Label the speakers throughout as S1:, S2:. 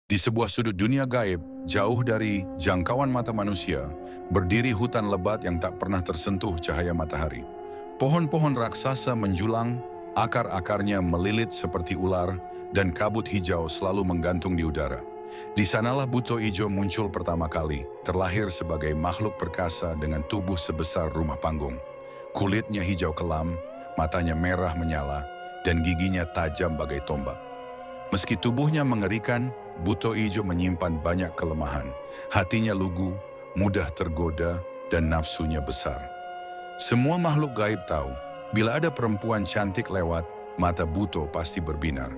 S1: Di sebuah sudut dunia gaib, jauh dari jangkauan mata manusia, berdiri hutan lebat yang tak pernah tersentuh cahaya matahari. Pohon-pohon raksasa menjulang, akar-akarnya melilit seperti ular, dan kabut hijau selalu menggantung di udara. Di sanalah Buto Ijo muncul pertama kali, terlahir sebagai makhluk perkasa dengan tubuh sebesar rumah panggung. Kulitnya hijau kelam, matanya merah menyala, dan giginya tajam bagai tombak. Meski tubuhnya mengerikan, Buto Ijo menyimpan banyak kelemahan. Hatinya lugu, mudah tergoda, dan nafsunya besar. Semua makhluk gaib tahu, bila ada perempuan cantik lewat, mata Buto pasti berbinar.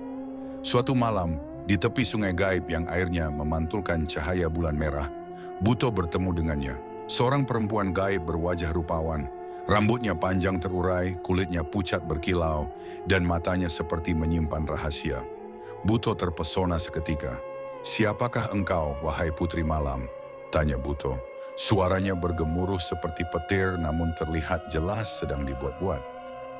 S1: Suatu malam, di tepi sungai gaib yang airnya memantulkan cahaya bulan merah, Buto bertemu dengannya. Seorang perempuan gaib berwajah rupawan, rambutnya panjang terurai, kulitnya pucat berkilau, dan matanya seperti menyimpan rahasia. Buto terpesona seketika. "Siapakah engkau, wahai putri malam?" tanya Buto. Suaranya bergemuruh seperti petir namun terlihat jelas sedang dibuat-buat.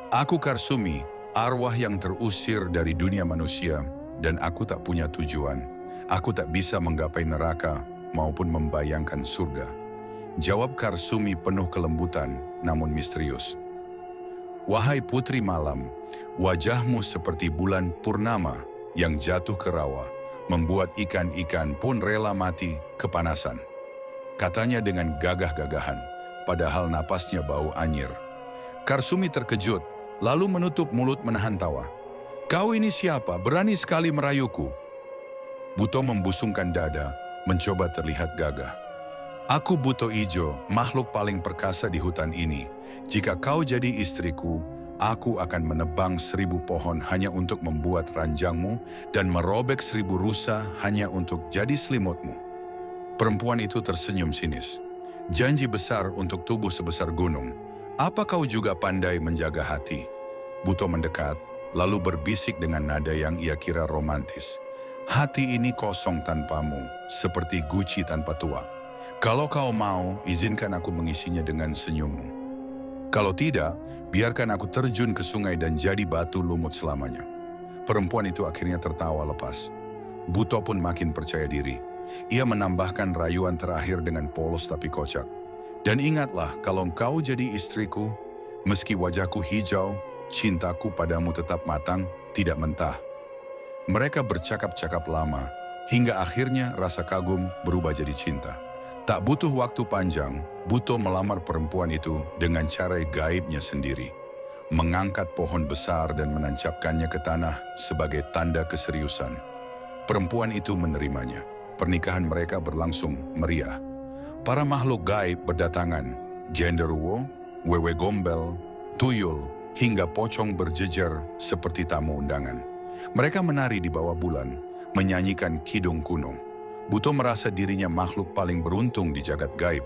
S1: "Aku Karsumi, arwah yang terusir dari dunia manusia, dan aku tak punya tujuan. Aku tak bisa menggapai neraka maupun membayangkan surga," jawab Karsumi penuh kelembutan namun misterius. "Wahai putri malam, wajahmu seperti bulan purnama yang jatuh ke rawa, membuat ikan-ikan pun rela mati kepanasan," katanya dengan gagah-gagahan, padahal napasnya bau anyir. Karsumi terkejut, lalu menutup mulut menahan tawa. "Kau ini siapa? Berani sekali merayuku." Buto membusungkan dada, mencoba terlihat gagah. "Aku Buto Ijo, makhluk paling perkasa di hutan ini. Jika kau jadi istriku, aku akan menebang 1000 pohon hanya untuk membuat ranjangmu dan merobek 1000 rusa hanya untuk jadi selimutmu." Perempuan itu tersenyum sinis. "Janji besar untuk tubuh sebesar gunung. Apa kau juga pandai menjaga hati?" Buto mendekat, lalu berbisik dengan nada yang ia kira romantis. "Hati ini kosong tanpamu, seperti guci tanpa tuak. Kalau kau mau, izinkan aku mengisinya dengan senyummu. Kalau tidak, biarkan aku terjun ke sungai dan jadi batu lumut selamanya." Perempuan itu akhirnya tertawa lepas. Buto pun makin percaya diri. Ia menambahkan rayuan terakhir dengan polos tapi kocak. "Dan ingatlah, kalau kau jadi istriku, meski wajahku hijau, cintaku padamu tetap matang, tidak mentah." Mereka bercakap-cakap lama, hingga akhirnya rasa kagum berubah jadi cinta. Tak butuh waktu panjang, Buto melamar perempuan itu dengan cara gaibnya sendiri. Mengangkat pohon besar dan menancapkannya ke tanah sebagai tanda keseriusan. Perempuan itu menerimanya. Pernikahan mereka berlangsung meriah. Para makhluk gaib berdatangan. Genderuwo, wewe gombel, tuyul, hingga pocong berjejer seperti tamu undangan. Mereka menari di bawah bulan, menyanyikan kidung kuno. Buto merasa dirinya makhluk paling beruntung di jagat gaib.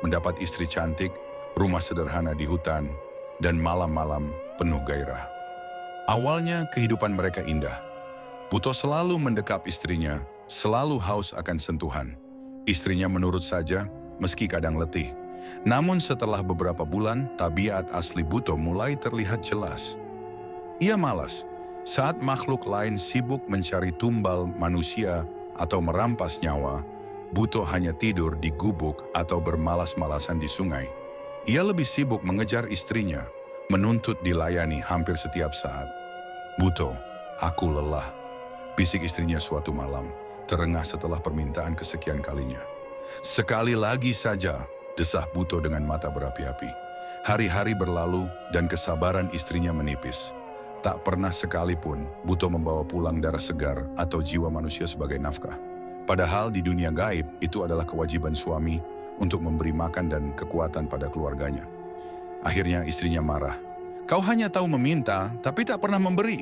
S1: Mendapat istri cantik, rumah sederhana di hutan, dan malam-malam penuh gairah. Awalnya kehidupan mereka indah. Buto selalu mendekap istrinya, selalu haus akan sentuhan. Istrinya menurut saja, meski kadang letih. Namun setelah beberapa bulan, tabiat asli Buto mulai terlihat jelas. Ia malas. Saat makhluk lain sibuk mencari tumbal manusia atau merampas nyawa, Buto hanya tidur di gubuk atau bermalas-malasan di sungai. Ia lebih sibuk mengejar istrinya, menuntut dilayani hampir setiap saat. "Buto, aku lelah," bisik istrinya suatu malam, terengah setelah permintaan kesekian kalinya. "Sekali lagi saja," desah Buto dengan mata berapi-api. Hari-hari berlalu dan kesabaran istrinya menipis. Tak pernah sekalipun Buto membawa pulang darah segar atau jiwa manusia sebagai nafkah. Padahal di dunia gaib itu adalah kewajiban suami untuk memberi makan dan kekuatan pada keluarganya. Akhirnya istrinya marah. "Kau hanya tahu meminta, tapi tak pernah memberi.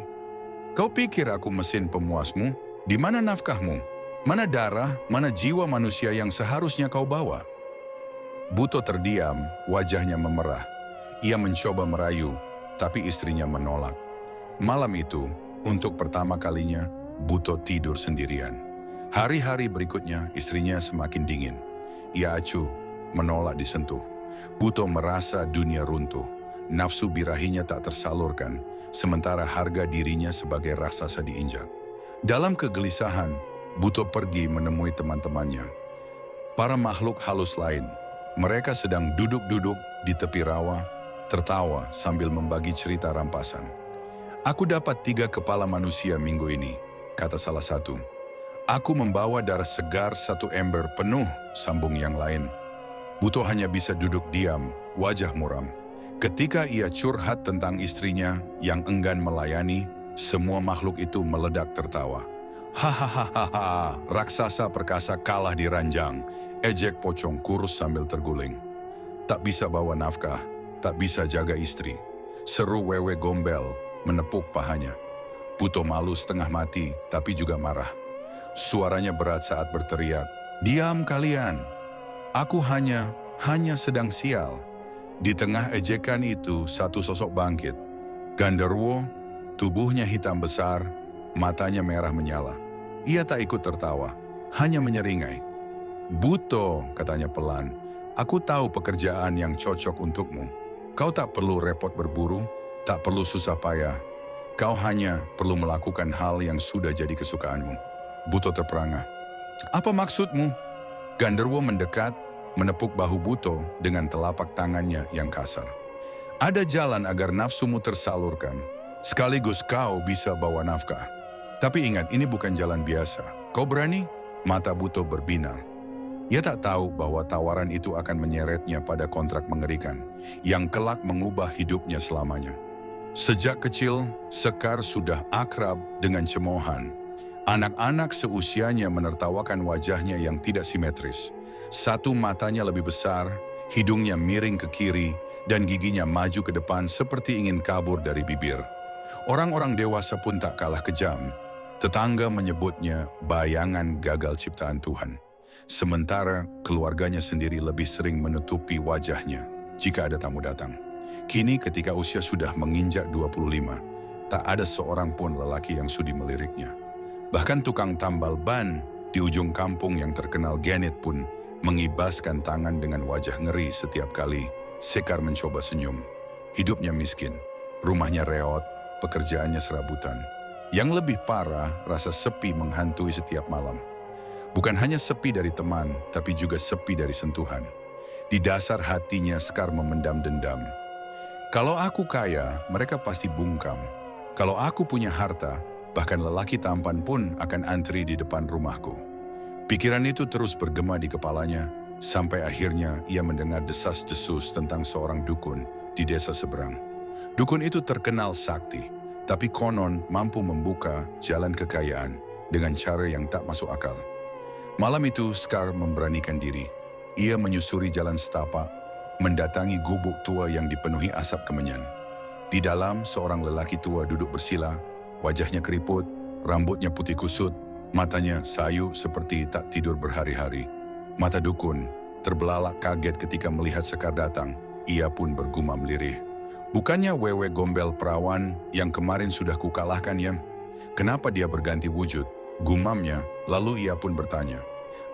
S1: Kau pikir aku mesin pemuasmu? Di mana nafkahmu? Mana darah, mana jiwa manusia yang seharusnya kau bawa?" Buto terdiam, wajahnya memerah. Ia mencoba merayu, tapi istrinya menolak. Malam itu, untuk pertama kalinya, Buto tidur sendirian. Hari-hari berikutnya, istrinya semakin dingin. Ia acuh, menolak disentuh. Buto merasa dunia runtuh. Nafsu birahinya tak tersalurkan, sementara harga dirinya sebagai raksasa diinjak. Dalam kegelisahan, Buto pergi menemui teman-temannya. Para makhluk halus lain. Mereka sedang duduk-duduk di tepi rawa, tertawa sambil membagi cerita rampasan. Aku dapat 3 kepala manusia minggu ini, kata salah satu. Aku membawa darah segar 1 ember penuh, sambung yang lain. Buto hanya bisa duduk diam, wajah muram. Ketika ia curhat tentang istrinya yang enggan melayani, semua makhluk itu meledak tertawa. Hahaha, raksasa perkasa kalah di ranjang, ejek pocong kurus sambil terguling. Tak bisa bawa nafkah, tak bisa jaga istri. Seru wewe gombel, menepuk pahanya. Buto malu setengah mati, tapi juga marah. Suaranya berat saat berteriak, "Diam kalian! Aku hanya sedang sial." Di tengah ejekan itu, satu sosok bangkit. Ganderwo, tubuhnya hitam besar, matanya merah menyala. Ia tak ikut tertawa, hanya menyeringai. "Buto," katanya pelan, "aku tahu pekerjaan yang cocok untukmu. Kau tak perlu repot berburu, tak perlu susah payah. Kau hanya perlu melakukan hal yang sudah jadi kesukaanmu." Buto terperangah. "Apa maksudmu?" Ganderwo mendekat, menepuk bahu Buto dengan telapak tangannya yang kasar. "Ada jalan agar nafsumu tersalurkan, sekaligus kau bisa bawa nafkah. Tapi ingat, ini bukan jalan biasa. Kau berani?" Mata Buto berbinar. Ia tak tahu bahwa tawaran itu akan menyeretnya pada kontrak mengerikan, yang kelak mengubah hidupnya selamanya. Sejak kecil, Sekar sudah akrab dengan cemoohan. Anak-anak seusianya menertawakan wajahnya yang tidak simetris. Satu matanya lebih besar, hidungnya miring ke kiri, dan giginya maju ke depan seperti ingin kabur dari bibir. Orang-orang dewasa pun tak kalah kejam. Tetangga menyebutnya bayangan gagal ciptaan Tuhan. Sementara keluarganya sendiri lebih sering menutupi wajahnya jika ada tamu datang. Kini ketika usia sudah menginjak 25, tak ada seorang pun lelaki yang sudi meliriknya. Bahkan tukang tambal ban di ujung kampung yang terkenal genit pun mengibaskan tangan dengan wajah ngeri setiap kali Sekar mencoba senyum. Hidupnya miskin, rumahnya reot, pekerjaannya serabutan. Yang lebih parah, rasa sepi menghantui setiap malam. Bukan hanya sepi dari teman, tapi juga sepi dari sentuhan. Di dasar hatinya Sekar memendam dendam. Kalau aku kaya, mereka pasti bungkam. Kalau aku punya harta, bahkan lelaki tampan pun akan antri di depan rumahku. Pikiran itu terus bergema di kepalanya, sampai akhirnya ia mendengar desas-desus tentang seorang dukun di desa seberang. Dukun itu terkenal sakti, tapi konon mampu membuka jalan kekayaan dengan cara yang tak masuk akal. Malam itu Sekar memberanikan diri. Ia menyusuri jalan setapak, mendatangi gubuk tua yang dipenuhi asap kemenyan. Di dalam, seorang lelaki tua duduk bersila, wajahnya keriput, rambutnya putih kusut, matanya sayu seperti tak tidur berhari-hari. Mata dukun terbelalak kaget ketika melihat Sekar datang. Ia pun bergumam lirih. "Bukannya wewe gombel perawan yang kemarin sudah kukalahkan ya? Kenapa dia berganti wujud?" Gumamnya, lalu ia pun bertanya,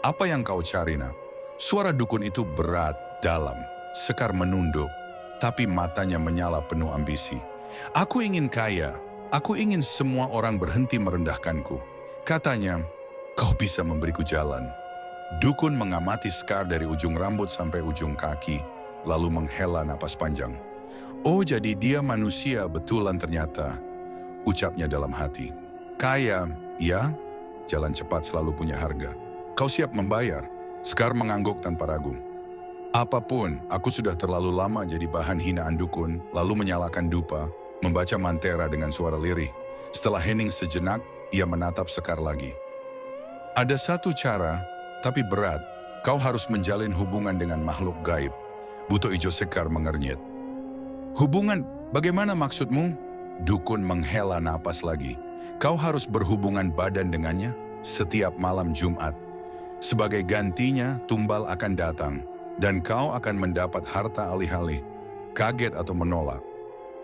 S1: "Apa yang kau cari, nak?" Suara dukun itu berat, dalam. Sekar menunduk, tapi matanya menyala penuh ambisi. "Aku ingin kaya. Aku ingin semua orang berhenti merendahkanku." Katanya, "Kau bisa memberiku jalan." Dukun mengamati Sekar dari ujung rambut sampai ujung kaki, lalu menghela napas panjang. "Oh, jadi dia manusia betulan ternyata," ucapnya dalam hati. "Kaya, ya? Jalan cepat selalu punya harga. Kau siap membayar?" Sekar mengangguk tanpa ragu. "Apapun, aku sudah terlalu lama jadi bahan hinaan dukun," lalu menyalakan dupa, membaca mantera dengan suara lirih. Setelah hening sejenak, ia menatap Sekar lagi. "Ada satu cara, tapi berat. Kau harus menjalin hubungan dengan makhluk gaib." Buto ijo Sekar mengernyit. "Hubungan? Bagaimana maksudmu?" Dukun menghela napas lagi. "Kau harus berhubungan badan dengannya setiap malam Jumat. Sebagai gantinya, tumbal akan datang, dan kau akan mendapat harta alih-alih." Kaget atau menolak,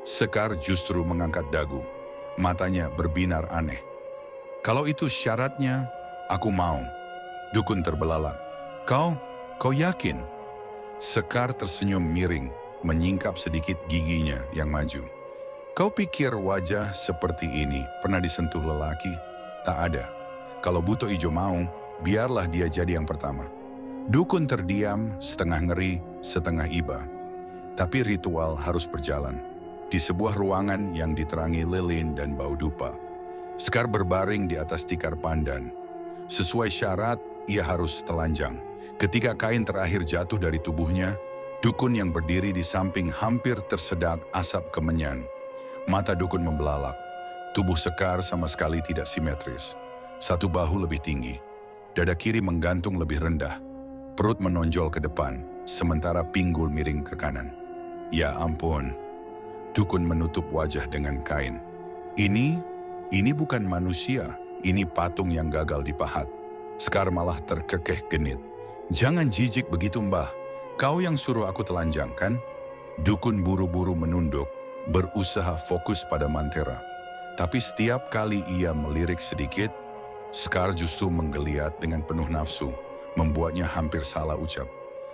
S1: Sekar justru mengangkat dagu. Matanya berbinar aneh. "Kalau itu syaratnya, aku mau." Dukun terbelalak. Kau yakin?" Sekar tersenyum miring, menyingkap sedikit giginya yang maju. "Kau pikir wajah seperti ini pernah disentuh lelaki? Tak ada. Kalau Buto Ijo mau, biarlah dia jadi yang pertama. Dukun terdiam, setengah ngeri, setengah iba. Tapi ritual harus berjalan. Di sebuah ruangan yang diterangi lilin dan bau dupa. Sekar berbaring di atas tikar pandan. Sesuai syarat, ia harus telanjang. Ketika kain terakhir jatuh dari tubuhnya, dukun yang berdiri di samping hampir tersedak asap kemenyan. Mata dukun membelalak. Tubuh Sekar sama sekali tidak simetris. Satu bahu lebih tinggi. Dada kiri menggantung lebih rendah. Perut menonjol ke depan, sementara pinggul miring ke kanan. Ya ampun. Dukun menutup wajah dengan kain. Ini bukan manusia. Ini patung yang gagal dipahat. Sekar malah terkekeh genit. Jangan jijik begitu, Mbah. Kau yang suruh aku telanjang, kan? Dukun buru-buru menunduk, berusaha fokus pada Mantera. Tapi setiap kali ia melirik sedikit, Sekar justru menggeliat dengan penuh nafsu, membuatnya hampir salah ucap.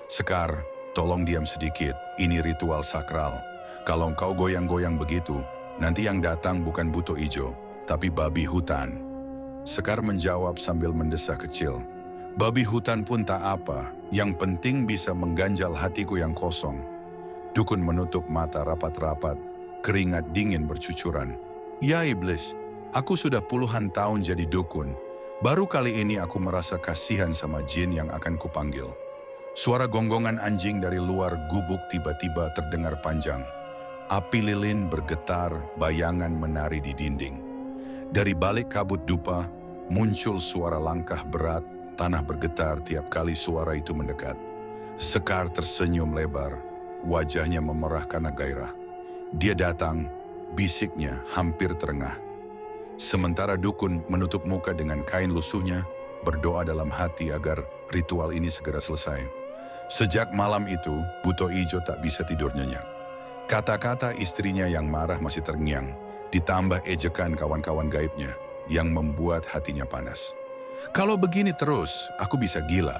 S1: Sekar, tolong diam sedikit, ini ritual sakral. Kalau kau goyang-goyang begitu, nanti yang datang bukan Buto Ijo, tapi babi hutan. Sekar menjawab sambil mendesah kecil. Babi hutan pun tak apa, yang penting bisa mengganjal hatiku yang kosong. Dukun menutup mata rapat-rapat, keringat dingin bercucuran. Ya iblis, aku sudah puluhan tahun jadi dukun. Baru kali ini aku merasa kasihan sama jin yang akan kupanggil. Suara gonggongan anjing dari luar gubuk tiba-tiba terdengar panjang. Api lilin bergetar, bayangan menari di dinding. Dari balik kabut dupa, muncul suara langkah berat, tanah bergetar tiap kali suara itu mendekat. Sekar tersenyum lebar, wajahnya memerah karena gairah. Dia datang, bisiknya hampir terengah. Sementara dukun menutup muka dengan kain lusuhnya, berdoa dalam hati agar ritual ini segera selesai. Sejak malam itu, Buto Ijo tak bisa tidur nyenyak. Kata-kata istrinya yang marah masih terngiang, ditambah ejekan kawan-kawan gaibnya yang membuat hatinya panas. Kalau begini terus, aku bisa gila.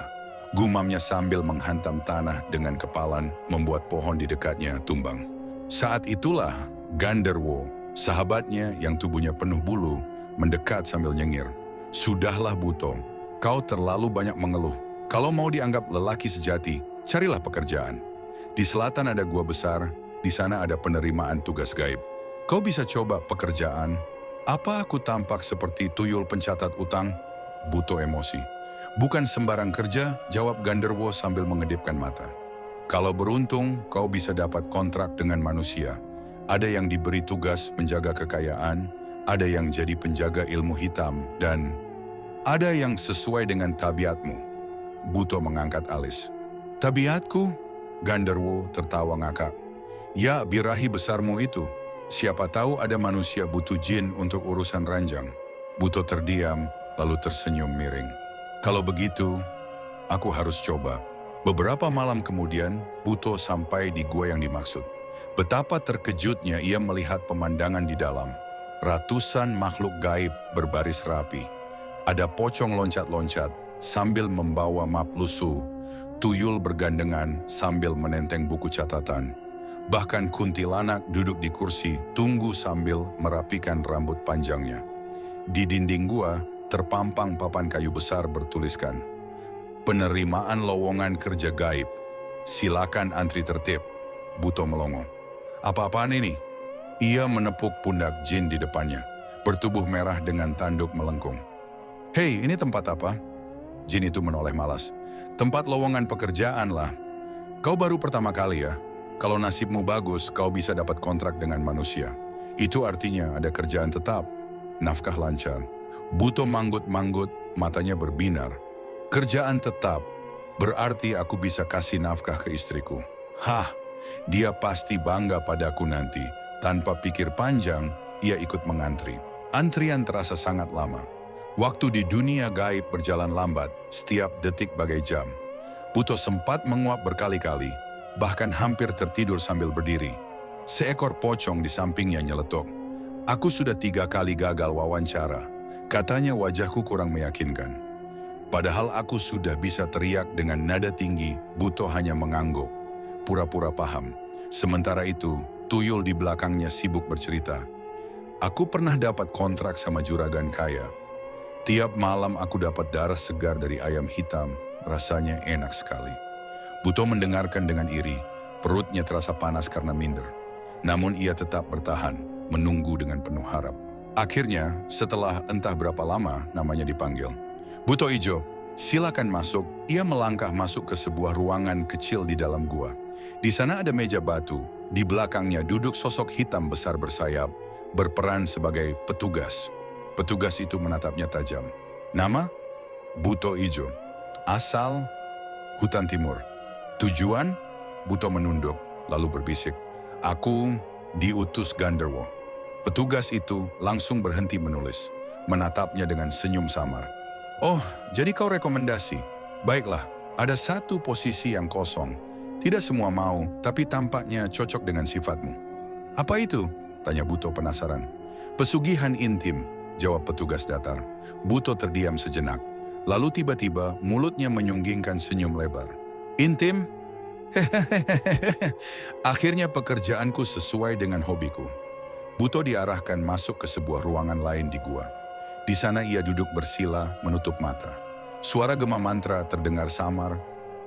S1: Gumamnya sambil menghantam tanah dengan kepalan, membuat pohon di dekatnya tumbang. Saat itulah Ganderwo, sahabatnya yang tubuhnya penuh bulu, mendekat sambil nyengir. Sudahlah Buto, kau terlalu banyak mengeluh. Kalau mau dianggap lelaki sejati, carilah pekerjaan. Di selatan ada gua besar, di sana ada penerimaan tugas gaib. Kau bisa coba pekerjaan. Apa aku tampak seperti tuyul pencatat utang? Buto emosi. Bukan sembarang kerja, jawab Ganderwo sambil mengedipkan mata. Kalau beruntung, kau bisa dapat kontrak dengan manusia. Ada yang diberi tugas menjaga kekayaan, ada yang jadi penjaga ilmu hitam, dan ada yang sesuai dengan tabiatmu. Buto mengangkat alis. Tabiatku? Ganderwo tertawa ngakak. Ya, birahi besarmu itu. Siapa tahu ada manusia butuh jin untuk urusan ranjang. Buto terdiam, lalu tersenyum miring. Kalau begitu, aku harus coba. Beberapa malam kemudian, Buto sampai di gua yang dimaksud. Betapa terkejutnya ia melihat pemandangan di dalam. Ratusan makhluk gaib berbaris rapi. Ada pocong loncat-loncat sambil membawa map lusuh. Tuyul bergandengan sambil menenteng buku catatan. Bahkan kuntilanak duduk di kursi tunggu sambil merapikan rambut panjangnya. Di dinding gua terpampang papan kayu besar bertuliskan, penerimaan lowongan kerja gaib. Silakan antri tertib. Buto melongo. Apa-apaan ini? Ia menepuk pundak jin di depannya, bertubuh merah dengan tanduk melengkung. Hei, ini tempat apa? Jin itu menoleh malas. Tempat lowongan pekerjaan lah. Kau baru pertama kali ya? Kalau nasibmu bagus, kau bisa dapat kontrak dengan manusia. Itu artinya ada kerjaan tetap, nafkah lancar. Buto manggut-manggut, matanya berbinar. Kerjaan tetap, berarti aku bisa kasih nafkah ke istriku. Hah, dia pasti bangga padaku nanti. Tanpa pikir panjang, ia ikut mengantri. Antrian terasa sangat lama. Waktu di dunia gaib berjalan lambat, setiap detik bagai jam. Buto sempat menguap berkali-kali, bahkan hampir tertidur sambil berdiri. Seekor pocong di sampingnya nyeletuk. Aku sudah 3 kali gagal wawancara. Katanya wajahku kurang meyakinkan. Padahal aku sudah bisa teriak dengan nada tinggi, Buto hanya mengangguk. Pura-pura paham. Sementara itu, tuyul di belakangnya sibuk bercerita. Aku pernah dapat kontrak sama juragan kaya. Tiap malam aku dapat darah segar dari ayam hitam, rasanya enak sekali. Buto mendengarkan dengan iri, perutnya terasa panas karena minder. Namun ia tetap bertahan, menunggu dengan penuh harap. Akhirnya, setelah entah berapa lama namanya dipanggil. Buto Ijo, silakan masuk. Ia melangkah masuk ke sebuah ruangan kecil di dalam gua. Di sana ada meja batu, di belakangnya duduk sosok hitam besar bersayap, berperan sebagai petugas. Petugas itu menatapnya tajam. Nama? Buto Ijo. Asal? Hutan Timur. Tujuan? Buto menunduk, lalu berbisik. Aku diutus Ganderwo. Petugas itu langsung berhenti menulis, menatapnya dengan senyum samar. Oh, jadi kau rekomendasi? Baiklah, ada satu posisi yang kosong. Tidak semua mau, tapi tampaknya cocok dengan sifatmu. Apa itu? Tanya Buto penasaran. Pesugihan intim, jawab petugas datar. Buto terdiam sejenak. Lalu tiba-tiba mulutnya menyunggingkan senyum lebar. Intim? Hehehe. Akhirnya pekerjaanku sesuai dengan hobiku. Buto diarahkan masuk ke sebuah ruangan lain di gua. Di sana ia duduk bersila, menutup mata. Suara gema mantra terdengar samar,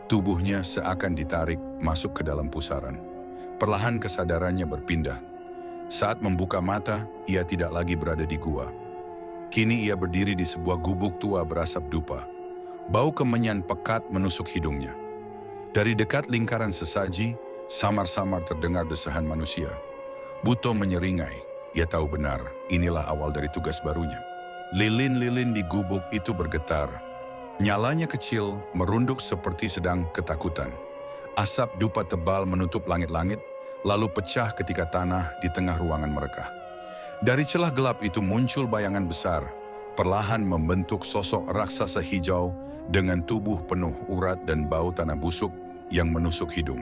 S1: tubuhnya seakan ditarik masuk ke dalam pusaran. Perlahan kesadarannya berpindah. Saat membuka mata, ia tidak lagi berada di gua. Kini ia berdiri di sebuah gubuk tua berasap dupa. Bau kemenyan pekat menusuk hidungnya. Dari dekat lingkaran sesaji, samar-samar terdengar desahan manusia. Buto menyeringai. Ia tahu benar, inilah awal dari tugas barunya. Lilin-lilin di gubuk itu bergetar. Nyalanya kecil, merunduk seperti sedang ketakutan. Asap dupa tebal menutup langit-langit, lalu pecah ketika tanah di tengah ruangan mereka. Dari celah gelap itu muncul bayangan besar, perlahan membentuk sosok raksasa hijau dengan tubuh penuh urat dan bau tanah busuk yang menusuk hidung.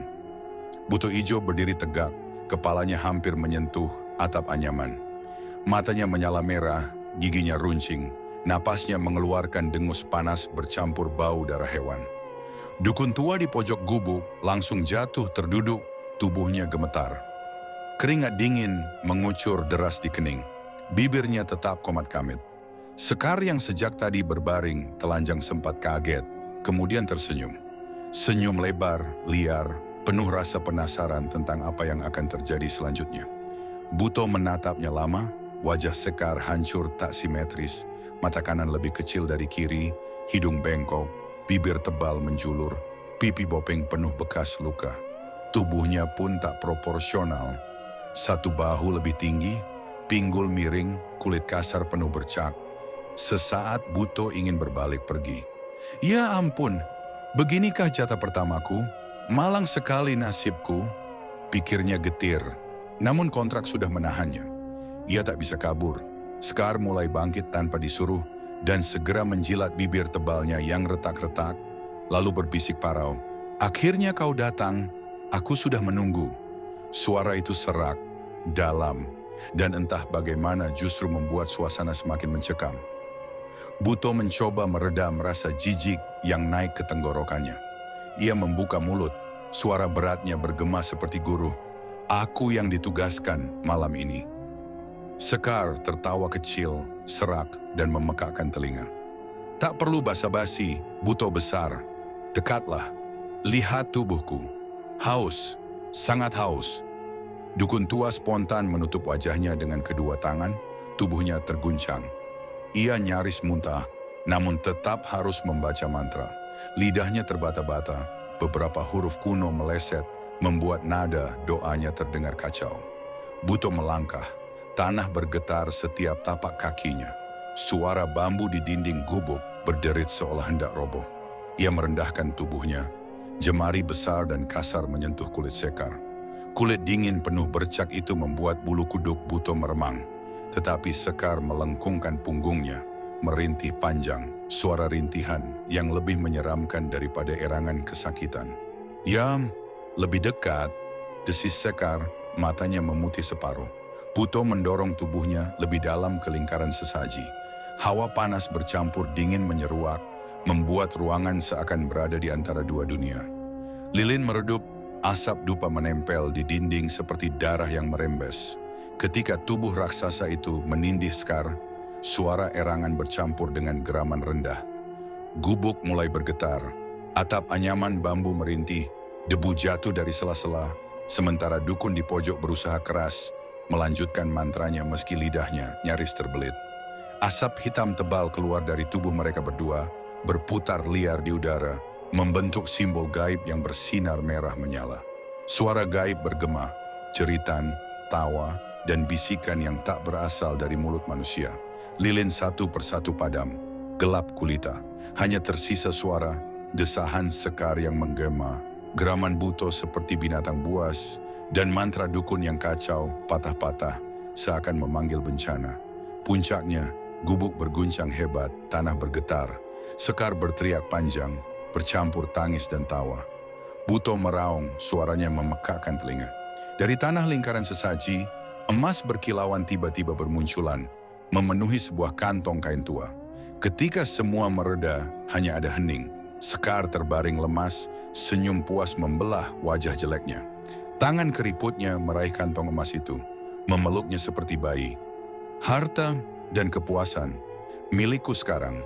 S1: Buto Ijo berdiri tegak, kepalanya hampir menyentuh atap anyaman. Matanya menyala merah, giginya runcing, napasnya mengeluarkan dengus panas bercampur bau darah hewan. Dukun tua di pojok gubuk langsung jatuh terduduk, tubuhnya gemetar. Keringat dingin mengucur deras di kening. Bibirnya tetap komat-kamit. Sekar yang sejak tadi berbaring telanjang sempat kaget, kemudian tersenyum. Senyum lebar, liar, penuh rasa penasaran tentang apa yang akan terjadi selanjutnya. Buto menatapnya lama, wajah Sekar hancur tak simetris, mata kanan lebih kecil dari kiri, hidung bengkok, bibir tebal menjulur, pipi bopeng penuh bekas luka. Tubuhnya pun tak proporsional. Satu bahu lebih tinggi, pinggul miring, kulit kasar penuh bercak. Sesaat Buto ingin berbalik pergi. Ya ampun, beginikah jatah pertamaku? Malang sekali nasibku, pikirnya getir. Namun kontrak sudah menahannya. Ia tak bisa kabur. Sekar mulai bangkit tanpa disuruh dan segera menjilat bibir tebalnya yang retak-retak, lalu berbisik parau. Akhirnya kau datang, aku sudah menunggu. Suara itu serak, dalam, dan entah bagaimana justru membuat suasana semakin mencekam. Buto mencoba meredam rasa jijik yang naik ke tenggorokannya. Ia membuka mulut, suara beratnya bergema seperti guru. Aku yang ditugaskan malam ini. Sekar tertawa kecil, serak, dan memekakkan telinga. Tak perlu basa-basi, Buto besar. Dekatlah, lihat tubuhku. Haus, sangat haus. Dukun tua spontan menutup wajahnya dengan kedua tangan, tubuhnya terguncang. Ia nyaris muntah, namun tetap harus membaca mantra. Lidahnya terbata-bata, beberapa huruf kuno meleset, membuat nada doanya terdengar kacau. Buto melangkah, tanah bergetar setiap tapak kakinya. Suara bambu di dinding gubuk berderit seolah hendak roboh. Ia merendahkan tubuhnya, jemari besar dan kasar menyentuh kulit Sekar. Kulit dingin penuh bercak itu membuat bulu kuduk Buto meremang. Tetapi Sekar melengkungkan punggungnya, merintih panjang, suara rintihan yang lebih menyeramkan daripada erangan kesakitan. Ya, lebih dekat, desis Sekar, matanya memutih separuh. Buto mendorong tubuhnya lebih dalam ke lingkaran sesaji. Hawa panas bercampur dingin menyeruak, membuat ruangan seakan berada di antara dua dunia. Lilin meredup, asap dupa menempel di dinding seperti darah yang merembes. Ketika tubuh raksasa itu menindih Sekar, Suara erangan bercampur dengan geraman rendah. Gubuk mulai bergetar. Atap anyaman bambu merintih. Debu jatuh dari sela-sela. Sementara dukun di pojok berusaha keras melanjutkan mantranya meski lidahnya nyaris terbelit. Asap hitam tebal keluar dari tubuh mereka berdua, berputar liar di udara, membentuk simbol gaib yang bersinar merah menyala. Suara gaib bergema, jeritan, tawa, dan bisikan yang tak berasal dari mulut manusia. Lilin satu persatu padam, gelap gulita. Hanya tersisa suara, desahan sekar yang menggema, geraman buto seperti binatang buas, dan mantra dukun yang kacau, patah-patah, seakan memanggil bencana. Puncaknya, gubuk berguncang hebat, tanah bergetar, sekar berteriak panjang, bercampur tangis dan tawa. Buto meraung, suaranya memekakkan telinga. Dari tanah lingkaran sesaji, emas berkilauan tiba-tiba bermunculan, memenuhi sebuah kantong kain tua. Ketika semua mereda, hanya ada hening. Sekar terbaring lemas, senyum puas membelah wajah jeleknya. Tangan keriputnya meraih kantong emas itu, memeluknya seperti bayi. Harta dan kepuasan, milikku sekarang.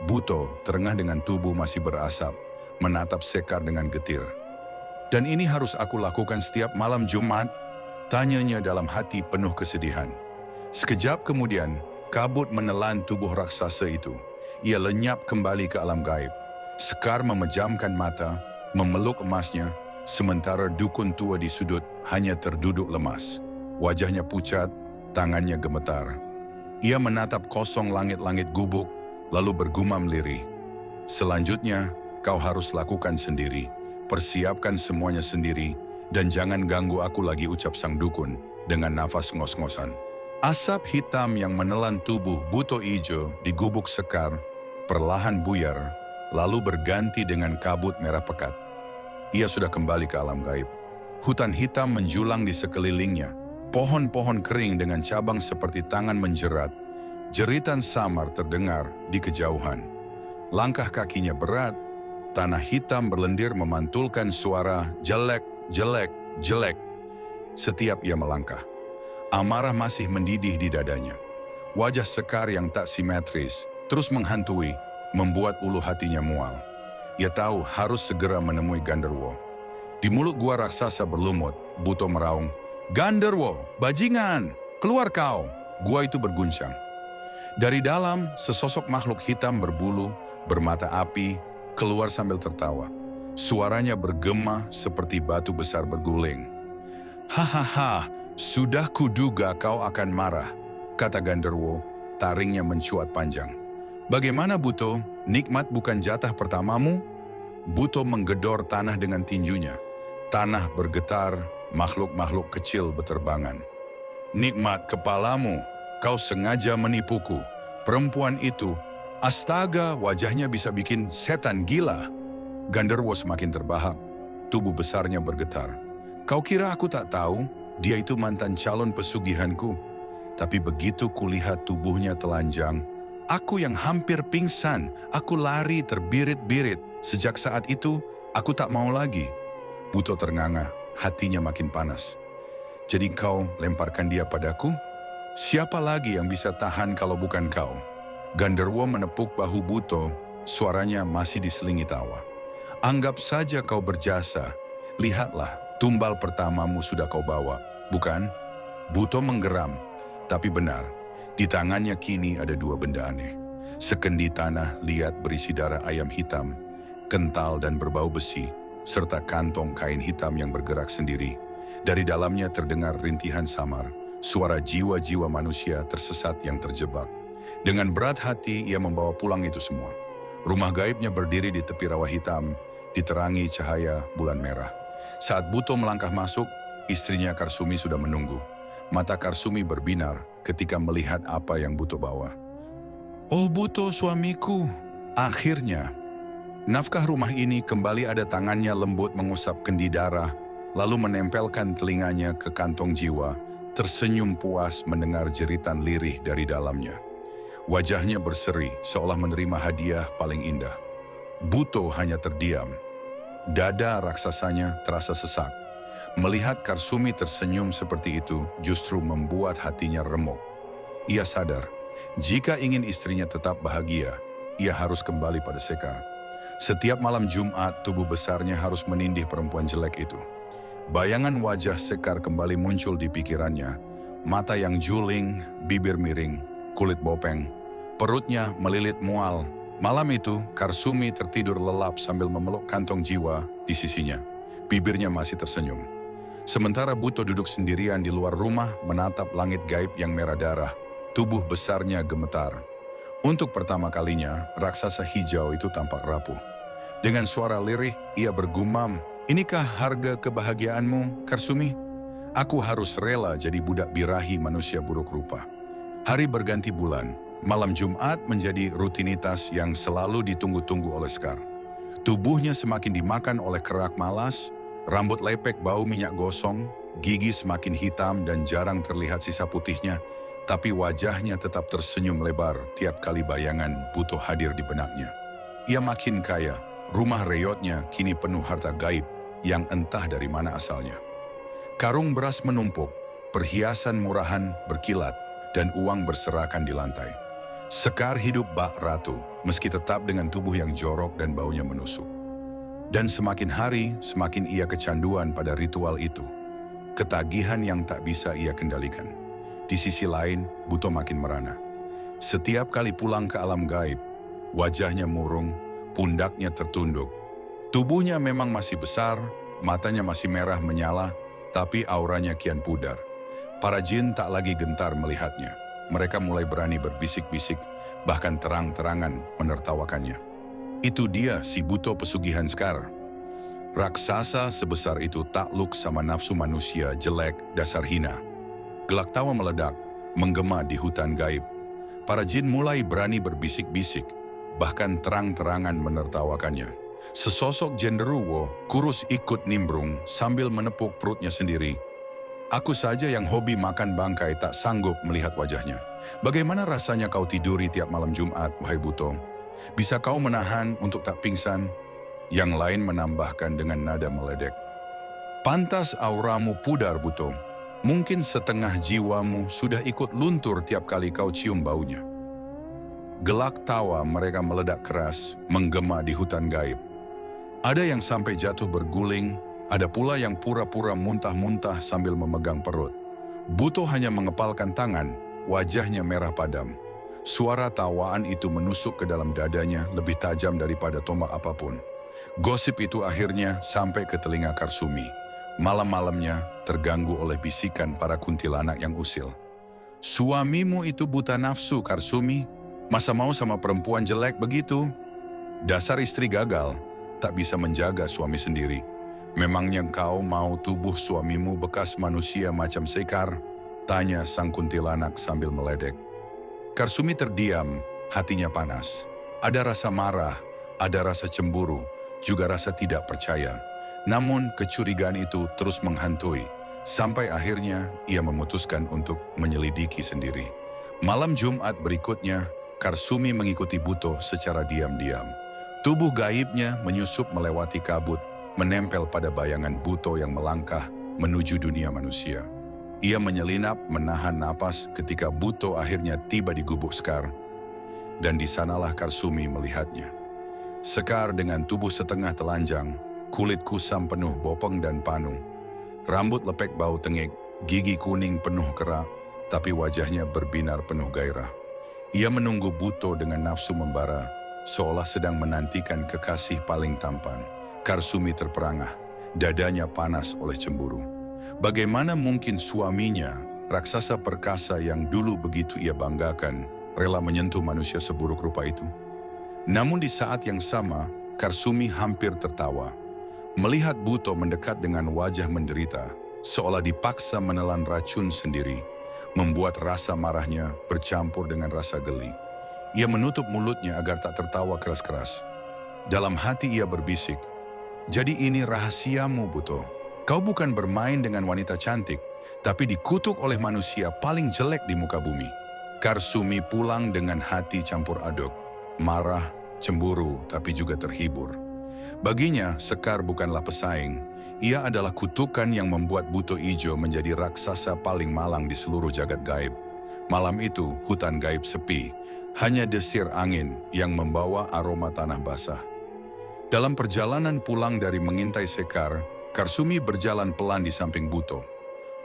S1: Buto terengah dengan tubuh masih berasap, menatap Sekar dengan getir. Dan ini harus aku lakukan setiap malam Jumat? Tanyanya dalam hati penuh kesedihan. Sekejap kemudian, kabut menelan tubuh raksasa itu. Ia lenyap kembali ke alam gaib. Sekar memejamkan mata, memeluk emasnya, sementara dukun tua di sudut hanya terduduk lemas. Wajahnya pucat, tangannya gemetar. Ia menatap kosong langit-langit gubuk, lalu bergumam lirih. Selanjutnya, kau harus lakukan sendiri. Persiapkan semuanya sendiri, dan jangan ganggu aku lagi, ucap sang dukun dengan nafas ngos-ngosan. Asap hitam yang menelan tubuh Buto Ijo di gubuk Sekar perlahan buyar, lalu berganti dengan kabut merah pekat. Ia sudah kembali ke alam gaib. Hutan hitam menjulang di sekelilingnya. Pohon-pohon kering dengan cabang seperti tangan menjerat. Jeritan samar terdengar di kejauhan. Langkah kakinya berat. Tanah hitam berlendir memantulkan suara jelek, jelek, jelek. Setiap ia melangkah, amarah masih mendidih di dadanya. Wajah Sekar yang tak simetris terus menghantui, membuat ulu hatinya mual. Ia tahu harus segera menemui Ganderwo. Di mulut gua raksasa berlumut, Buto meraung, "Ganderwo, bajingan, keluar kau!" Gua itu berguncang. Dari dalam, sesosok makhluk hitam berbulu, bermata api, keluar sambil tertawa. Suaranya bergema seperti batu besar berguling. "Hahaha, sudah kuduga kau akan marah," kata Ganderwo, taringnya mencuat panjang. "Bagaimana Buto, nikmat bukan jatah pertamamu?" Buto menggedor tanah dengan tinjunya. Tanah bergetar, makhluk-makhluk kecil berterbangan. "Nikmat kepalamu, kau sengaja menipuku. Perempuan itu, astaga, wajahnya bisa bikin setan gila." Ganderwo semakin terbahak, tubuh besarnya bergetar. "Kau kira aku tak tahu? Dia itu mantan calon pesugihanku." Tapi begitu kulihat tubuhnya telanjang, aku yang hampir pingsan, aku lari terbirit-birit. Sejak saat itu, aku tak mau lagi. Buto ternganga, hatinya makin panas. "Jadi kau lemparkan dia padaku? Siapa lagi yang bisa tahan kalau bukan kau?" Ganderwo menepuk bahu Buto, suaranya masih diselingi tawa. "Anggap saja kau berjasa. Lihatlah, tumbal pertamamu sudah kau bawa, bukan?" Buto menggeram, tapi benar. Di tangannya kini ada dua benda aneh. Sekendi tanah liat berisi darah ayam hitam, kental dan berbau besi, serta kantong kain hitam yang bergerak sendiri. Dari dalamnya terdengar rintihan samar, suara jiwa-jiwa manusia tersesat yang terjebak. Dengan berat hati ia membawa pulang itu semua. Rumah gaibnya berdiri di tepi rawa hitam, diterangi cahaya bulan merah. Saat Buto melangkah masuk, istrinya Karsumi sudah menunggu. Mata Karsumi berbinar ketika melihat apa yang Buto bawa. "Oh Buto, suamiku, akhirnya." Nafkah rumah ini kembali ada tangannya lembut mengusap kendi darah, lalu menempelkan telinganya ke kantong jiwa, tersenyum puas mendengar jeritan lirih dari dalamnya. Wajahnya berseri seolah menerima hadiah paling indah. Buto hanya terdiam. Dada raksasanya terasa sesak. Melihat Karsumi tersenyum seperti itu justru membuat hatinya remuk. Ia sadar Jika ingin istrinya tetap bahagia, ia harus kembali pada Sekar. Setiap malam Jumat, tubuh besarnya harus menindih perempuan jelek itu. Bayangan wajah Sekar kembali muncul di pikirannya. Mata yang juling, bibir miring, kulit bopeng, perutnya melilit mual. Malam itu, Karsumi tertidur lelap sambil memeluk kantong jiwa di sisinya. Bibirnya masih tersenyum. Sementara Buto duduk sendirian di luar rumah menatap langit gaib yang merah darah. Tubuh besarnya gemetar. Untuk pertama kalinya, raksasa hijau itu tampak rapuh. Dengan suara lirih, ia bergumam, "Inikah harga kebahagiaanmu, Karsumi? Aku harus rela jadi budak birahi manusia buruk rupa." Hari berganti bulan, malam Jumat menjadi rutinitas yang selalu ditunggu-tunggu oleh Sekar. Tubuhnya semakin dimakan oleh kerak malas, rambut lepek bau minyak gosong, gigi semakin hitam dan jarang terlihat sisa putihnya, tapi wajahnya tetap tersenyum lebar tiap kali bayangan Buto hadir di benaknya. Ia makin kaya, rumah reyotnya kini penuh harta gaib yang entah dari mana asalnya. Karung beras menumpuk, perhiasan murahan berkilat, dan uang berserakan di lantai. Sekar hidup bak ratu, meski tetap dengan tubuh yang jorok dan baunya menusuk. Dan semakin hari, semakin ia kecanduan pada ritual itu. Ketagihan yang tak bisa ia kendalikan. Di sisi lain, Buto makin merana. Setiap kali pulang ke alam gaib, wajahnya murung, pundaknya tertunduk. Tubuhnya memang masih besar, matanya masih merah menyala, tapi auranya kian pudar. Para jin tak lagi gentar melihatnya. Mereka mulai berani berbisik-bisik, bahkan terang-terangan menertawakannya. Itu dia si Buto pesugihan Sekar. Raksasa sebesar itu takluk sama nafsu manusia jelek dasar hina. Gelak tawa meledak, menggema di hutan gaib. Para jin mulai berani berbisik-bisik, bahkan terang-terangan menertawakannya. Sesosok genderuwo kurus ikut nimbrung sambil menepuk perutnya sendiri. Aku saja yang hobi makan bangkai tak sanggup melihat wajahnya. Bagaimana rasanya kau tiduri tiap malam Jumat, wahai Buto? Bisa kau menahan untuk tak pingsan? Yang lain menambahkan dengan nada meledek. Pantas auramu pudar, Buto. Mungkin setengah jiwamu sudah ikut luntur tiap kali kau cium baunya. Gelak tawa mereka meledak keras, menggema di hutan gaib. Ada yang sampai jatuh berguling, ada pula yang pura-pura muntah-muntah sambil memegang perut. Buto hanya mengepalkan tangan, wajahnya merah padam. Suara tawaan itu menusuk ke dalam dadanya lebih tajam daripada tombak apapun. Gosip itu akhirnya sampai ke telinga Karsumi. Malam-malamnya terganggu oleh bisikan para kuntilanak yang usil. Suamimu itu buta nafsu, Karsumi. Masa mau sama perempuan jelek begitu? Dasar istri gagal, tak bisa menjaga suami sendiri. Memangnya kau mau tubuh suamimu bekas manusia macam Sekar? Tanya sang kuntilanak sambil meledek. Karsumi terdiam, hatinya panas. Ada rasa marah, ada rasa cemburu, juga rasa tidak percaya. Namun kecurigaan itu terus menghantui, sampai akhirnya ia memutuskan untuk menyelidiki sendiri. Malam Jumat berikutnya, Karsumi mengikuti Buto secara diam-diam. Tubuh gaibnya menyusup melewati kabut, menempel pada bayangan Buto yang melangkah menuju dunia manusia. Ia menyelinap menahan napas ketika Buto akhirnya tiba di gubuk Sekar. Dan di sanalah Karsumi melihatnya. Sekar dengan tubuh setengah telanjang, kulit kusam penuh bopeng dan panu. Rambut lepek bau tengik, gigi kuning penuh kerak, tapi wajahnya berbinar penuh gairah. Ia menunggu Buto dengan nafsu membara, seolah sedang menantikan kekasih paling tampan. Karsumi terperangah, dadanya panas oleh cemburu. Bagaimana mungkin suaminya, raksasa perkasa yang dulu begitu ia banggakan, rela menyentuh manusia seburuk rupa itu? Namun di saat yang sama, Karsumi hampir tertawa. Melihat Buto mendekat dengan wajah menderita, seolah dipaksa menelan racun sendiri, membuat rasa marahnya bercampur dengan rasa geli. Ia menutup mulutnya agar tak tertawa keras-keras. Dalam hati ia berbisik, "Jadi ini rahasiamu, Buto. Kau bukan bermain dengan wanita cantik, tapi dikutuk oleh manusia paling jelek di muka bumi." Karsumi pulang dengan hati campur aduk, marah, cemburu, tapi juga terhibur. Baginya, Sekar bukanlah pesaing. Ia adalah kutukan yang membuat Buto Ijo menjadi raksasa paling malang di seluruh jagat gaib. Malam itu hutan gaib sepi, hanya desir angin yang membawa aroma tanah basah. Dalam perjalanan pulang dari mengintai Sekar, Karsumi berjalan pelan di samping Buto.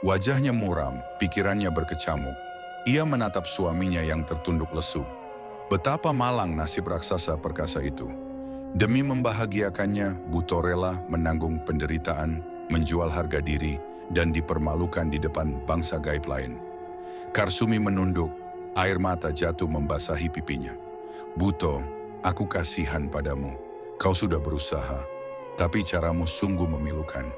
S1: Wajahnya muram, pikirannya berkecamuk. Ia menatap suaminya yang tertunduk lesu. Betapa malang nasib raksasa perkasa itu. Demi membahagiakannya, Buto rela menanggung penderitaan, menjual harga diri, dan dipermalukan di depan bangsa gaib lain. Karsumi menunduk, air mata jatuh membasahi pipinya. Buto, aku kasihan padamu. Kau sudah berusaha, tapi caramu sungguh memilukan.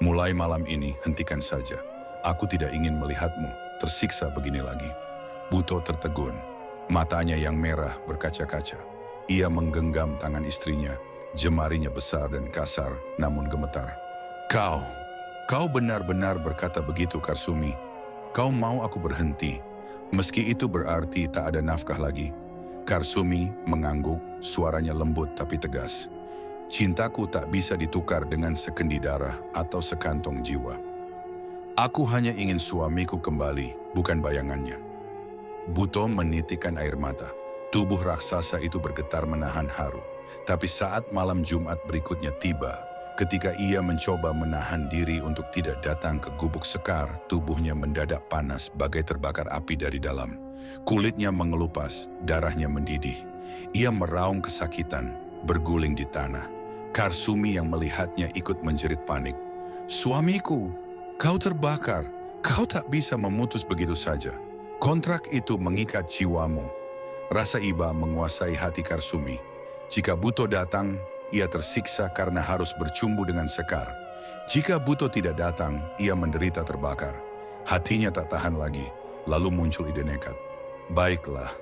S1: Mulai malam ini, hentikan saja. Aku tidak ingin melihatmu tersiksa begini lagi. Buto tertegun, matanya yang merah berkaca-kaca. Ia menggenggam tangan istrinya, jemarinya besar dan kasar, namun gemetar. Kau benar-benar berkata begitu, Karsumi. Kau mau aku berhenti, meski itu berarti tak ada nafkah lagi. Karsumi mengangguk, suaranya lembut tapi tegas. Cintaku tak bisa ditukar dengan sekendi darah atau sekantong jiwa. Aku hanya ingin suamiku kembali, bukan bayangannya. Buto menitikkan air mata. Tubuh raksasa itu bergetar menahan haru. Tapi saat malam Jumat berikutnya tiba, ketika ia mencoba menahan diri untuk tidak datang ke gubuk Sekar, tubuhnya mendadak panas bagai terbakar api dari dalam. Kulitnya mengelupas, darahnya mendidih. Ia meraung kesakitan, berguling di tanah. Karsumi yang melihatnya ikut menjerit panik. Suamiku, kau terbakar. Kau tak bisa memutus begitu saja. Kontrak itu mengikat jiwamu. Rasa iba menguasai hati Karsumi. Jika Buto datang, ia tersiksa karena harus bercumbu dengan Sekar. Jika Buto tidak datang, ia menderita terbakar. Hatinya tak tahan lagi, lalu muncul ide nekat. Baiklah,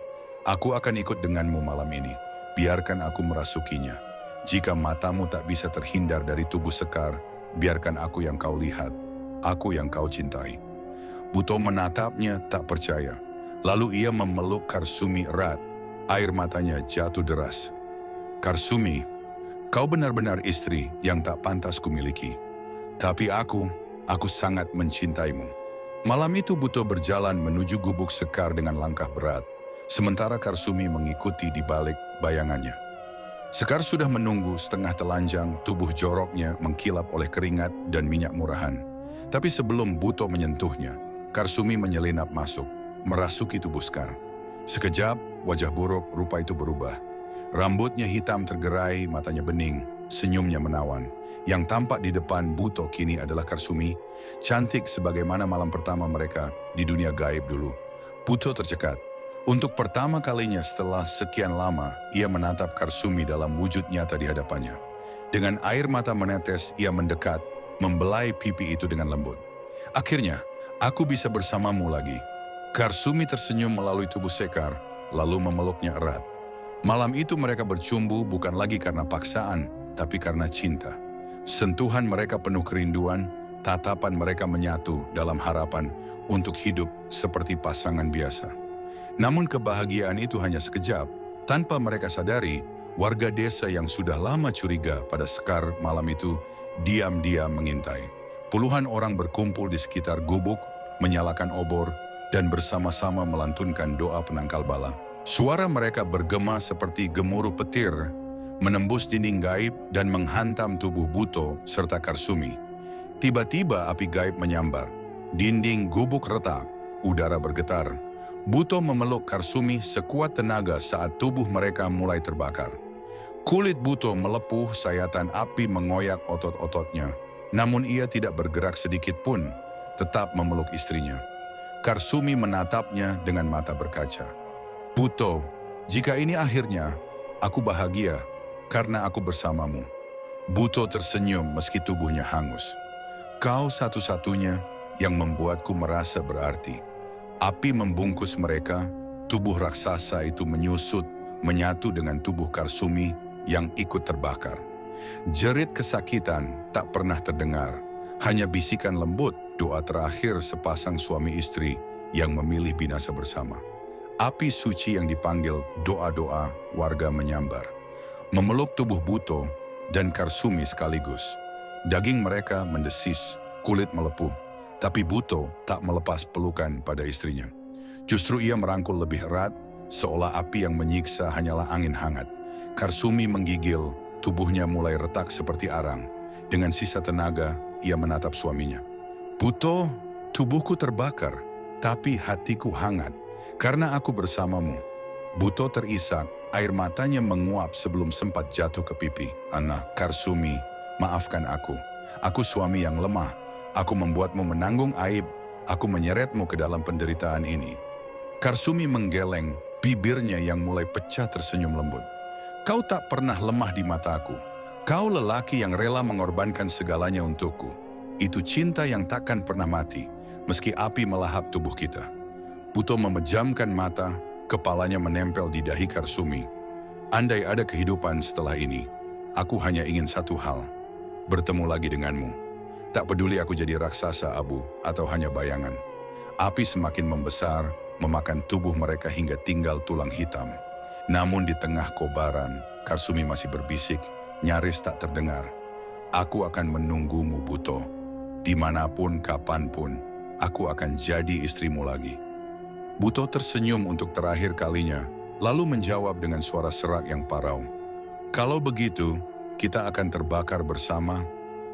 S1: aku akan ikut denganmu malam ini. Biarkan aku merasukinya. Jika matamu tak bisa terhindar dari tubuh Sekar, biarkan aku yang kau lihat, aku yang kau cintai. Buto menatapnya tak percaya. Lalu ia memeluk Karsumi erat. Air matanya jatuh deras. Karsumi, kau benar-benar istri yang tak pantas kumiliki. Tapi aku sangat mencintaimu. Malam itu Buto berjalan menuju gubuk Sekar dengan langkah berat, sementara Karsumi mengikuti di balik bayangannya. Sekar sudah menunggu setengah telanjang, tubuh joroknya mengkilap oleh keringat dan minyak murahan. Tapi sebelum Buto menyentuhnya, Karsumi menyelinap masuk, merasuki tubuh Sekar. Sekejap, wajah buruk rupa itu berubah. Rambutnya hitam tergerai, matanya bening, senyumnya menawan. Yang tampak di depan Buto kini adalah Karsumi, cantik sebagaimana malam pertama mereka di dunia gaib dulu. Buto tercekat. Untuk pertama kalinya setelah sekian lama, ia menatap Karsumi dalam wujud nyata di hadapannya. Dengan air mata menetes, ia mendekat, membelai pipi itu dengan lembut. Akhirnya, aku bisa bersamamu lagi. Karsumi tersenyum melalui tubuh Sekar, lalu memeluknya erat. Malam itu mereka bercumbu bukan lagi karena paksaan, tapi karena cinta. Sentuhan mereka penuh kerinduan, tatapan mereka menyatu dalam harapan untuk hidup seperti pasangan biasa. Namun kebahagiaan itu hanya sekejap. Tanpa mereka sadari, warga desa yang sudah lama curiga pada Sekar malam itu diam-diam mengintai. Puluhan orang berkumpul di sekitar gubuk, menyalakan obor, dan bersama-sama melantunkan doa penangkal bala. Suara mereka bergema seperti gemuruh petir, menembus dinding gaib dan menghantam tubuh Buto serta Karsumi. Tiba-tiba api gaib menyambar. Dinding gubuk retak, udara bergetar. Buto memeluk Karsumi sekuat tenaga saat tubuh mereka mulai terbakar. Kulit Buto melepuh, sayatan api mengoyak otot-ototnya. Namun ia tidak bergerak sedikit pun, tetap memeluk istrinya. Karsumi menatapnya dengan mata berkaca. Buto, jika ini akhirnya, aku bahagia karena aku bersamamu. Buto tersenyum meski tubuhnya hangus. Kau satu-satunya yang membuatku merasa berarti. Api membungkus mereka, tubuh raksasa itu menyusut, menyatu dengan tubuh Karsumi yang ikut terbakar. Jerit kesakitan tak pernah terdengar, hanya bisikan lembut doa terakhir sepasang suami istri yang memilih binasa bersama. Api suci yang dipanggil doa-doa warga menyambar, memeluk tubuh Buto dan Karsumi sekaligus. Daging mereka mendesis, kulit melepuh, tapi Buto tak melepas pelukan pada istrinya. Justru ia merangkul lebih erat, seolah api yang menyiksa hanyalah angin hangat. Karsumi menggigil, tubuhnya mulai retak seperti arang. Dengan sisa tenaga, ia menatap suaminya. Buto, tubuhku terbakar, tapi hatiku hangat, karena aku bersamamu. Buto terisak, air matanya menguap sebelum sempat jatuh ke pipi. Anak, Karsumi, maafkan aku. Aku suami yang lemah. Aku membuatmu menanggung aib. Aku menyeretmu ke dalam penderitaan ini. Karsumi menggeleng, bibirnya yang mulai pecah tersenyum lembut. Kau tak pernah lemah di mataku. Kau lelaki yang rela mengorbankan segalanya untukku. Itu cinta yang takkan pernah mati, meski api melahap tubuh kita. Buto memejamkan mata, kepalanya menempel di dahi Karsumi. Andai ada kehidupan setelah ini, aku hanya ingin satu hal, bertemu lagi denganmu. Tak peduli aku jadi raksasa abu atau hanya bayangan. Api semakin membesar, memakan tubuh mereka hingga tinggal tulang hitam. Namun di tengah kobaran, Karsumi masih berbisik, nyaris tak terdengar. Aku akan menunggumu, Buto. Dimanapun, kapanpun, aku akan jadi istrimu lagi. Buto tersenyum untuk terakhir kalinya, lalu menjawab dengan suara serak yang parau. Kalau begitu, kita akan terbakar bersama,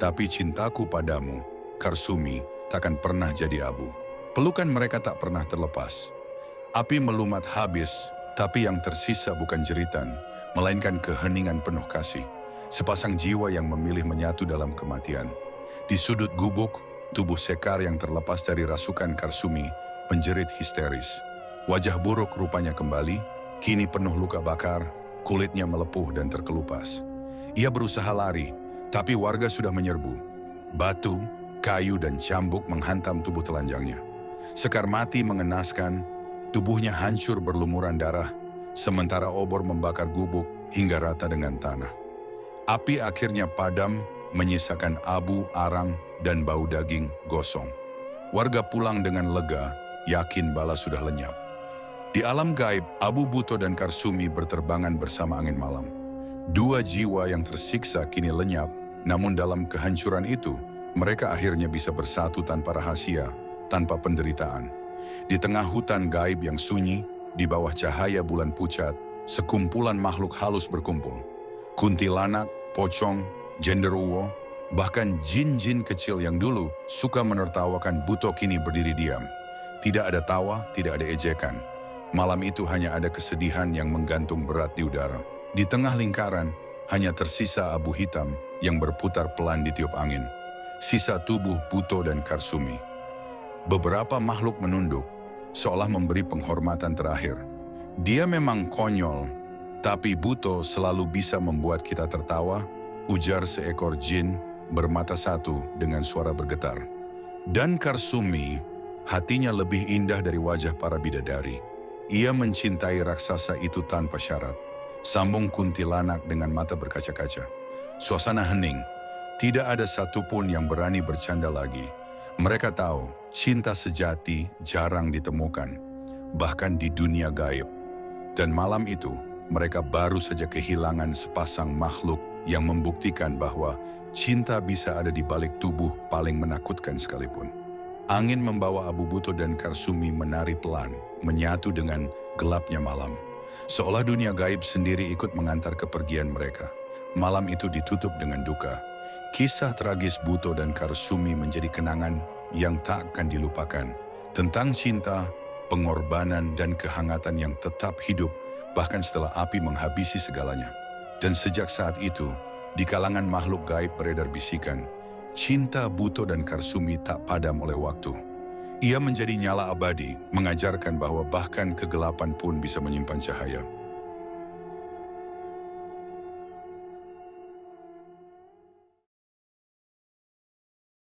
S1: tapi cintaku padamu, Karsumi, takkan pernah jadi abu. Pelukan mereka tak pernah terlepas. Api melumat habis, tapi yang tersisa bukan jeritan, melainkan keheningan penuh kasih. Sepasang jiwa yang memilih menyatu dalam kematian. Di sudut gubuk, tubuh Sekar yang terlepas dari rasukan Karsumi menjerit histeris. Wajah buruk rupanya kembali, kini penuh luka bakar, kulitnya melepuh dan terkelupas. Ia berusaha lari, tapi warga sudah menyerbu. Batu, kayu dan cambuk menghantam tubuh telanjangnya. Sekar mati mengenaskan, tubuhnya hancur berlumuran darah, sementara obor membakar gubuk hingga rata dengan tanah. Api akhirnya padam, menyisakan abu, arang, dan bau daging gosong. Warga pulang dengan lega, yakin bala sudah lenyap. Di alam gaib, Abu Buto dan Karsumi berterbangan bersama angin malam. Dua jiwa yang tersiksa kini lenyap, namun dalam kehancuran itu, mereka akhirnya bisa bersatu tanpa rahasia, tanpa penderitaan. Di tengah hutan gaib yang sunyi, di bawah cahaya bulan pucat, sekumpulan makhluk halus berkumpul. Kuntilanak, pocong, genderuwo, bahkan jin-jin kecil yang dulu suka menertawakan Buto kini berdiri diam. Tidak ada tawa, tidak ada ejekan. Malam itu hanya ada kesedihan yang menggantung berat di udara. Di tengah lingkaran, hanya tersisa abu hitam yang berputar pelan ditiup angin. Sisa tubuh Buto dan Karsumi. Beberapa makhluk menunduk, seolah memberi penghormatan terakhir. Dia memang konyol, tapi Buto selalu bisa membuat kita tertawa, ujar seekor jin bermata satu dengan suara bergetar. Dan Karsumi, hatinya lebih indah dari wajah para bidadari. Ia mencintai raksasa itu tanpa syarat. Sambung kuntilanak dengan mata berkaca-kaca. Suasana hening, tidak ada satupun yang berani bercanda lagi. Mereka tahu, cinta sejati jarang ditemukan, bahkan di dunia gaib. Dan malam itu, mereka baru saja kehilangan sepasang makhluk yang membuktikan bahwa cinta bisa ada di balik tubuh paling menakutkan sekalipun. Angin membawa Abu Buto dan Karsumi menari pelan, menyatu dengan gelapnya malam. Seolah dunia gaib sendiri ikut mengantar kepergian mereka. Malam itu ditutup dengan duka. Kisah tragis Buto dan Karsumi menjadi kenangan yang tak akan dilupakan. Tentang cinta, pengorbanan, dan kehangatan yang tetap hidup bahkan setelah api menghabisi segalanya. Dan sejak saat itu, di kalangan makhluk gaib beredar bisikan, cinta Buto dan Karsumi tak padam oleh waktu. Ia menjadi nyala abadi, mengajarkan bahwa bahkan kegelapan pun bisa menyimpan cahaya.